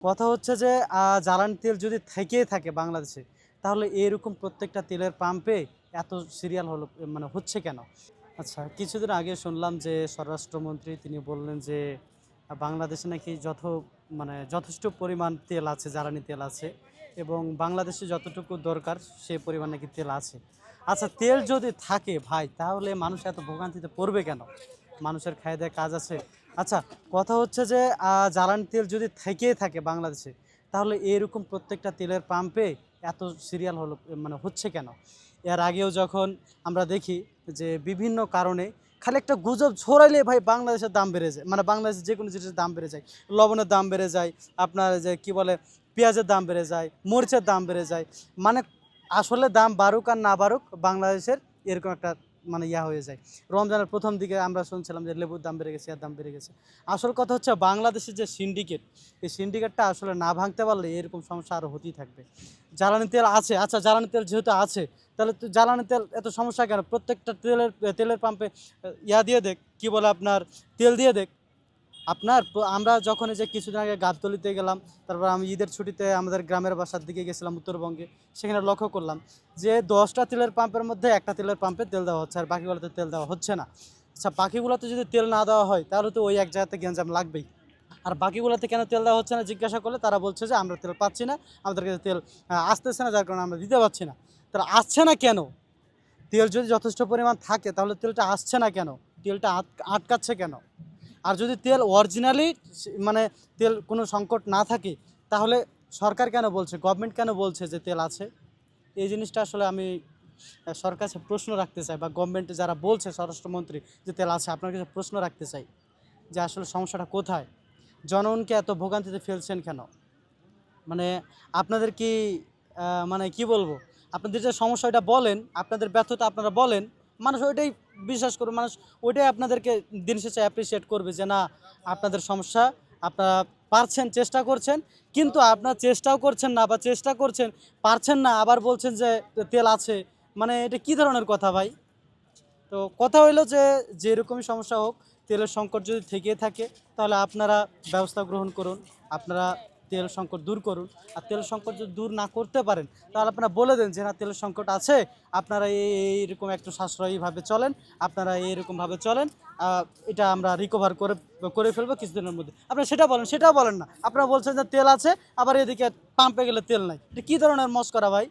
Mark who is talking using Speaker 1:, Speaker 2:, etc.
Speaker 1: কথা হচ্ছে যে জ্বালানি তেল যদি থেকেই থাকে বাংলাদেশে, তাহলে এরকম প্রত্যেকটা তেলের পাম্পে এত সিরিয়াল হলো মানে হচ্ছে কেন? আচ্ছা, কিছুদিন আগে শুনলাম যে স্বরাষ্ট্রমন্ত্রী তিনি বললেন যে বাংলাদেশে নাকি যথেষ্ট পরিমাণ তেল আছে, জ্বালানি তেল আছে এবং বাংলাদেশে যতটুকু দরকার সে পরিমাণ নাকি তেল আছে। আচ্ছা, তেল যদি থাকে ভাই, তাহলে মানুষ এত ভোগান্তিতে পড়বে কেন? মানুষের খায়-দায় কাজ আছে। আচ্ছা, কথা হচ্ছে যে জ্বালানি তেল যদি থেকেই থাকে বাংলাদেশে, তাহলে এরকম প্রত্যেকটা তেলের পাম্পে এত সিরিয়াল হচ্ছে কেন? এর আগেও যখন আমরা দেখি যে বিভিন্ন কারণে খালি একটা গুজব ছড়াইলে ভাই বাংলাদেশের দাম বেড়ে যায়। মানে বাংলাদেশের যেকোনো জিনিসের দাম বেড়ে যায়। লবণের দাম বেড়ে যায়, আপনার যে কি বলে পেঁয়াজের দাম বেড়ে যায়, মরিচের দাম বেড়ে যায়। মানে আসলে দাম বাড়ুক আর না বাড়ুক, বাংলাদেশের এরকম একটা হয়ে যায়। রমজানের ১ম দিকে আমরা শুনছিলাম যে লেবুর দাম বেড়ে গেছে, এর দাম বেড়ে গেছে। আসল কথা হচ্ছে বাংলাদেশের যে সিন্ডিকেট, এই সিন্ডিকেটটা আসলে না ভাঙতে পারলে এরকম সমস্যা আরও হতেই থাকবে। জ্বালানি তেল আছে, আচ্ছা জ্বালানি তেল যেহেতু আছে, তাহলে তো জ্বালানি তেল এত সমস্যা কেন? প্রত্যেকটা তেলের পাম্পে দিয়ে দেক, কি বলে আপনার তেল দিয়ে দেক। আমরা যখন এই যে কিছুদিন আগে গাবতলীতে গেলাম, তারপর আমি ঈদের ছুটিতে আমাদের গ্রামের বাসার দিকে গেছিলাম উত্তরবঙ্গে। সেখানে লক্ষ্য করলাম যে ১০টা তেলের পাম্পের মধ্যে একটা তেলের পাম্পে তেল দেওয়া হচ্ছে আর বাকিগুলোতে তেল দেওয়া হচ্ছে না। আচ্ছা, বাকিগুলোতে যদি তেল না দেওয়া হয় তাহলে তো ওই এক জায়গাতে গ্যাঞ্জাম লাগবেই। আর বাকিগুলোতে কেন তেল দেওয়া হচ্ছে না জিজ্ঞাসা করলে তারা বলছে যে আমরা তেল পাচ্ছি না, আমাদের কাছে তেল আসতেছে না, যার কারণে আমরা দিতে পারছি না। তাহলে আসছে না কেন? তেল যদি যথেষ্ট পরিমাণ থাকে তাহলে তেলটা আসছে না কেন? তেলটা আটকাচ্ছে কেন? আর যদি তেল অরিজিনালি মানে তেল কোনো সংকট না থাকে, তাহলে সরকার কেন বলছে, গভর্নমেন্ট কেন বলছে যে তেল আছে? এই জিনিসটা আসলে আমি সরকার কাছে প্রশ্ন রাখতে চাই, বা গভর্নমেন্টে যারা বলছে স্বরাষ্ট্রমন্ত্রী যে তেল আছে, আপনার কাছে প্রশ্ন রাখতে চাই যে আসলে সমস্যাটা কোথায়? জনগণকে এত ভোগান্তিতে ফেলছেন কেন? মানে আপনাদের কি কি বলবো? আপনাদের যে সমস্যা ওইটা বলেন, আপনাদের ব্যর্থতা আপনারা বলেন। মানুষ ওইটাই বিশ্বাস করবে। মানুষ ওইটাই আপনাদেরকে দিন শেষে অ্যাপ্রিশিয়েট করবে যে না, আপনাদের সমস্যা আপনারা পারছেন, চেষ্টা করছেন। কিন্তু আপনারা চেষ্টাও করছেন না, বা চেষ্টা করছেন, পারছেন না, আবার বলছেন যে তেল আছে। মানে এটা কি ধরনের কথা ভাই? তো কথা হইলো যে, যেরকমই সমস্যা হোক, তেলের সংকট যদি থেকে থাকে, তাহলে আপনারা ব্যবস্থা গ্রহণ করুন। আপনারা তেল সংকট দূর করুন। আর তেল সংকট যদি দূর না করতে পারেন, তাহলে আপনারা বলে দেন যে না, তেলের সংকট আছে, আপনারা এইরকম একটু সাশ্রয়ীভাবে চলেন, আপনারা এইরকমভাবে চলেন। আ এটা আমরা রিকভার করে ফেলবো কিছুদিনের মধ্যে। আপনারা সেটা বলেন, সেটাও বলেন না। আপনারা বলছেন যে তেল আছে, আবার এদিকে পাম্পে গেলে তেল নাই। এটা কি ধরনের মশকরা ভাই?